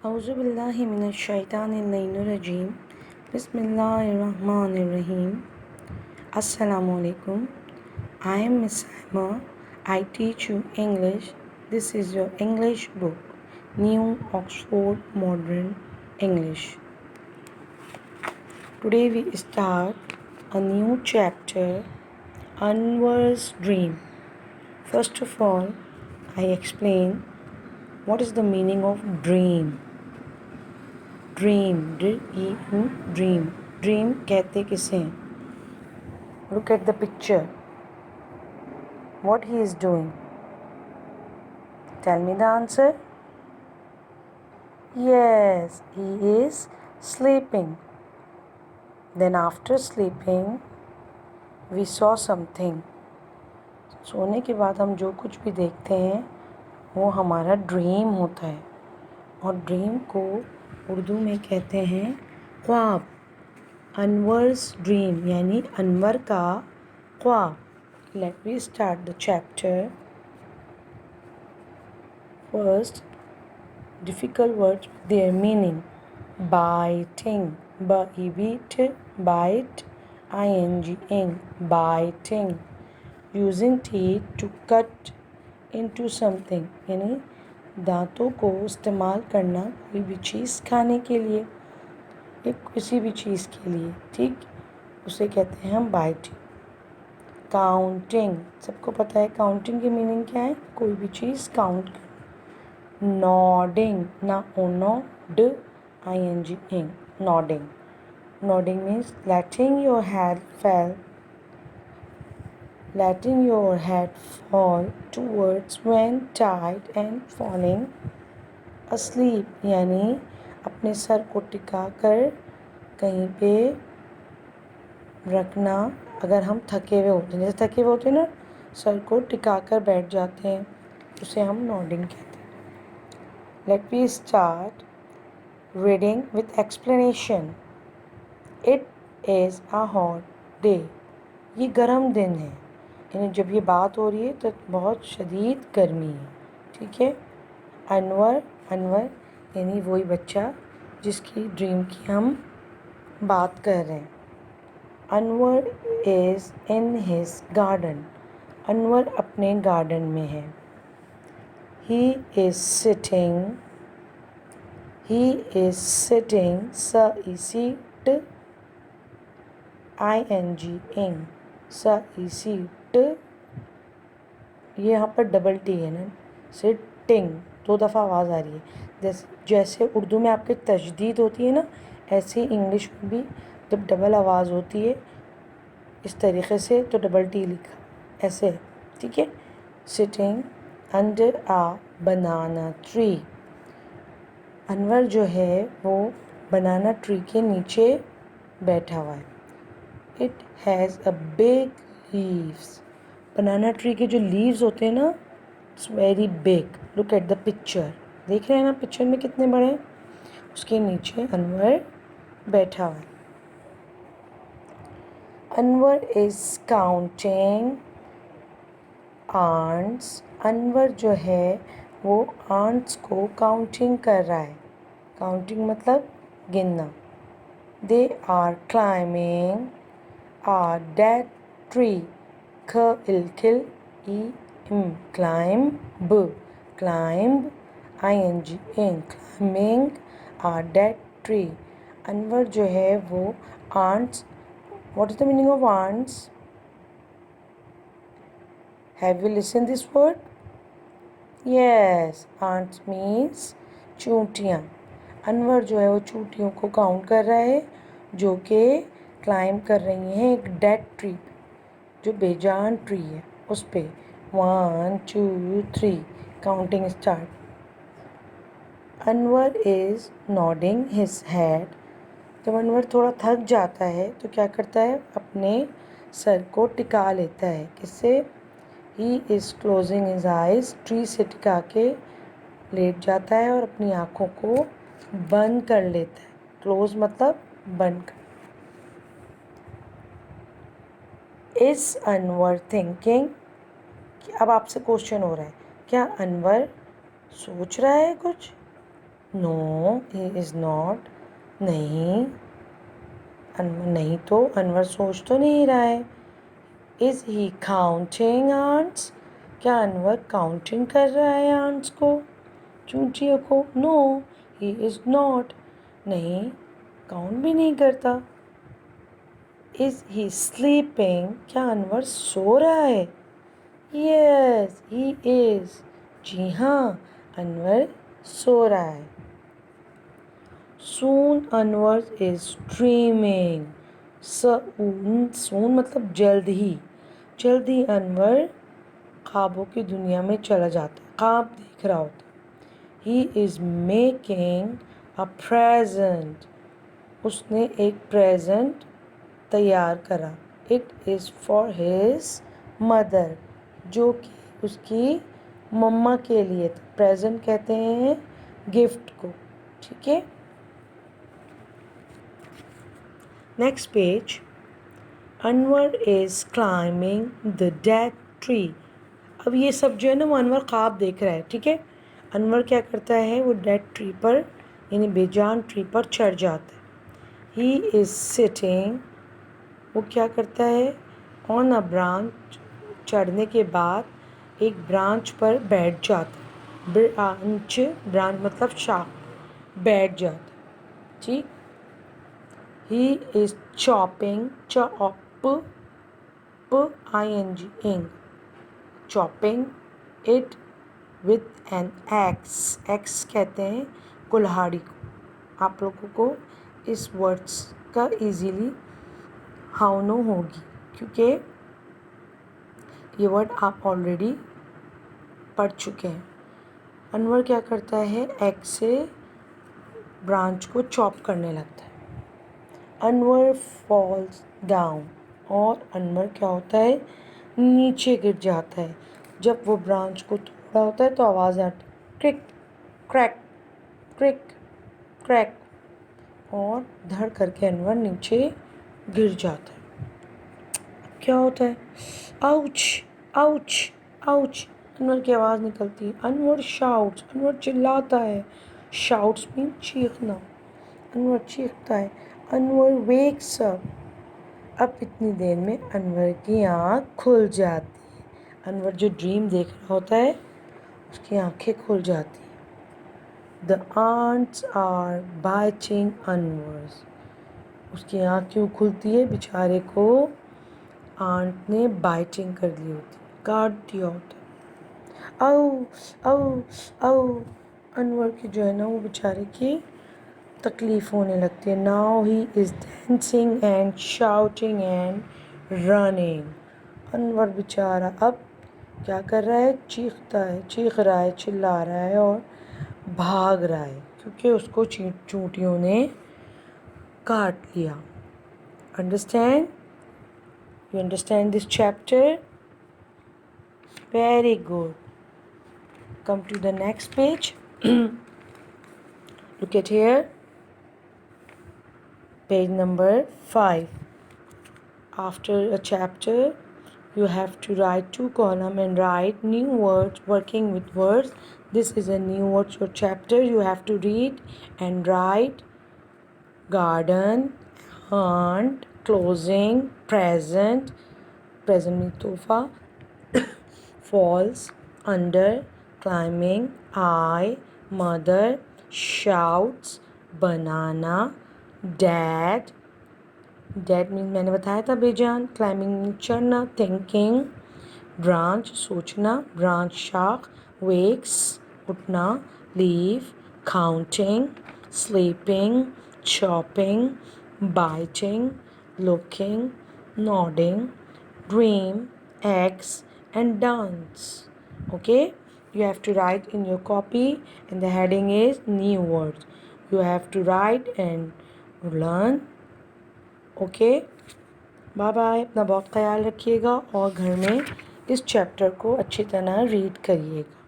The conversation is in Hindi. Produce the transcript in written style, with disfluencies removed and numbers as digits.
औज़ुबिल्लाहि मिनश्शैतानिर्रजीम बिस्मिल्लाहिर्रहमानिर्रहीम अस्सलामु अलैकुम. I am Miss Saima. I teach you English. This is your English book, New Oxford Modern English. Today we start a new chapter, Anwar's Dream. First of all, I explain what is the meaning of dream. Dream, D-E-M, dream. Dream कहते किसे हैं? Look at the picture. What he is doing? Tell me the answer. Yes, he is sleeping. Then after sleeping, we saw something. सोने के बाद हम जो कुछ भी देखते हैं वो हमारा ड्रीम होता है और ड्रीम को उर्दू में कहते हैं ख्वाब. अनवर्स ड्रीम यानी अनवर का ख्वाब. Let me start the chapter. First, difficult words with their meaning. Biting, bite, ing, biting. Using teeth to cut into something, यानी दांतों को इस्तेमाल करना कोई भी चीज़ खाने के लिए या किसी भी चीज़ के लिए, ठीक, उसे कहते हैं हम बाइटिंग. काउंटिंग, सबको पता है काउंटिंग की मीनिंग क्या है, कोई भी चीज़ काउंट करना. Nodding, na ono d ing, ing, nodding. Nodding means letting your head fall towards when tired and falling asleep, यानी अपने सर को टिकाकर कहीं पे रखना अगर हम थके हुए होते हैं. जैसे थके हुए होते हैं ना, सर को टिकाकर बैठ जाते हैं, उसे हम नॉडिंग कहते हैं. Let me start reading with explanation. It is a hot day. ये गर्म दिन है, यानी जब ये बात हो रही है तो बहुत शदीद गर्मी है, ठीक है. अनवर यानी वही बच्चा जिसकी ड्रीम की हम बात कर रहे हैं. Anwar is in his garden. Anwar अपने गार्डन में है. He is sitting, sit, ing, sit. ये यहाँ पर डबल टी है ना, सिटिंग, 2 दफ़ा आवाज़ आ रही है. जैसे उर्दू में आपके तशदीद होती है ना, ऐसे इंग्लिश में भी जब डबल आवाज़ होती है इस तरीक़े से तो डबल टी लिखा ऐसे, ठीक है. सिटिंग अंडर आ बनाना ट्री. अनवर जो है वो बनाना ट्री के नीचे बैठा हुआ है. It has a big leaves. Banana tree के जो लीव्स होते हैं ना, it's very big. Look at the picture. देख रहे हैं ना पिक्चर में कितने बड़े हैं. उसके नीचे अनवर बैठा हुआ है. Anwar is counting ants. Anwar जो है वो आंट्स को काउंटिंग कर रहा है. काउंटिंग मतलब गिनना. They are climbing a dead tree. खिल climb ing, climbing a dead tree. Anwar जो है वो ants. What is the meaning of ants? Have you listened this word? Yes, ants means चूंटियाँ. अनवर जो है वो चूंटियों को काउंट कर रहा है जो कि क्लाइंब कर रही हैं एक डेड ट्री, जो बेजान ट्री है, उस पे. 1 2 3 counting start. Anwar is nodding his head. जब अनवर थोड़ा थक जाता है तो क्या करता है, अपने सर को टिका लेता है. किससे? He is closing his eyes. Tree से टिका के लेट जाता है और अपनी आँखों को बंद कर लेता है. क्लोज मतलब बंद कर. Is Anwar thinking. अब आपसे क्वेश्चन हो रहा है, क्या अनवर सोच रहा है कुछ? नो ही इज़ नॉट, नहीं, अनवर नहीं तो, अनवर सोच तो नहीं रहा है। इज़ ही काउंटिंग आंट्स, क्या अनवर काउंटिंग कर रहा है आंट्स को, चूंटियों को? नो ही इज़ नॉट, नहीं, काउंट भी नहीं करता। इज़ ही स्लीपिंग, क्या अनवर सो रहा है? यस ही इज़, जी हाँ, अनवर सो रहा है। सून अनवर इज़ ड्रीमिंग, सून मतलब जल्द ही अनवर ख्वाबों की दुनिया में चला जाता है, ख्वाब देख रहा होता है। He is making a present, उसने एक प्रेजेंट तैयार करा। It is for his mother, जो कि उसकी मम्मा के लिए था। प्रेजेंट कहते हैं गिफ्ट को, ठीक है। Next page, Anwar is climbing the dead tree. अब ये सब जो है ना वो अनवर ख्वाब देख रहा है, ठीक है। अनवर क्या करता है, वो डेड ट्री पर यानी बेजान ट्री पर चढ़ जाता है। ही इज़ सिटिंग, वो क्या करता है, ऑन अ ब्रांच, चढ़ने के बाद एक ब्रांच पर बैठ जाता है। ब्रांच मतलब शाख, बैठ जाता है, ठीक। He is chopping, ing, chopping it with an x कहते हैं कुल्हाड़ी को। आप लोगों को इस वर्ड्स का इजीली हाउनो होगी, क्योंकि ये वर्ड आप ऑलरेडी पढ़ चुके हैं। अनवर क्या करता है, एक्स से ब्रांच को चॉप करने लगता है। अनवर फॉल्स डाउन, और अनवर क्या होता है, नीचे गिर जाता है। जब वो ब्रांच को तोड़ा होता है तो आवाज़ आती है क्रिक क्रैक, क्रिक क्रैक, और धड़ करके अनवर नीचे गिर जाता है। क्या होता है, आउच आउच आउच, अनवर की आवाज़ निकलती है। अनवर शाउट्स, अनवर चिल्लाता है। शाउट्स मीन चीखना, अनवर चीखता है। अनवर वेक्स अप, अब इतनी देर में अनवर की आँख खुल जाती है। अनवर जो ड्रीम देख रहा होता है उसकी आँखें खुल जाती हैं। The ants are biting Anwar's, उसकी आँख क्यों खुलती है, बेचारे को आंट ने बाइटिंग कर दी होती, काट दिया होता। आओ आओ आओ, अनवर की जो है ना वो बेचारे की तकलीफ़ होने लगती है। Now he is dancing and shouting and running, Anwar बेचारा अब क्या कर रहा है, चीख रहा है, चिल्ला रहा है और भाग रहा है, क्योंकि उसको चींटियों ने काट लिया। Understand, you understand this chapter? Very good. Come to the next page. Look at here, page number 5. After a chapter you have to write 2 columns and write new words, working with words. This is a new words or chapter. You have to read and write garden, aunt, closing, present means tofa, falls, under, climbing, I, mother, shouts, banana, dad means मैंने बताया था बेजान, climbing चढ़ना, thinking, branch सोचना, branch शाख, wakes उठना, leave, counting, sleeping, chopping, biting, looking, nodding, dream, eggs and dance. Okay, you have to write in your copy and the heading is new words. You have to write and learn. Okay, bye bye, अपना बहुत ख्याल रखिएगा और घर में इस चैप्टर को अच्छी तरह रीड करिएगा।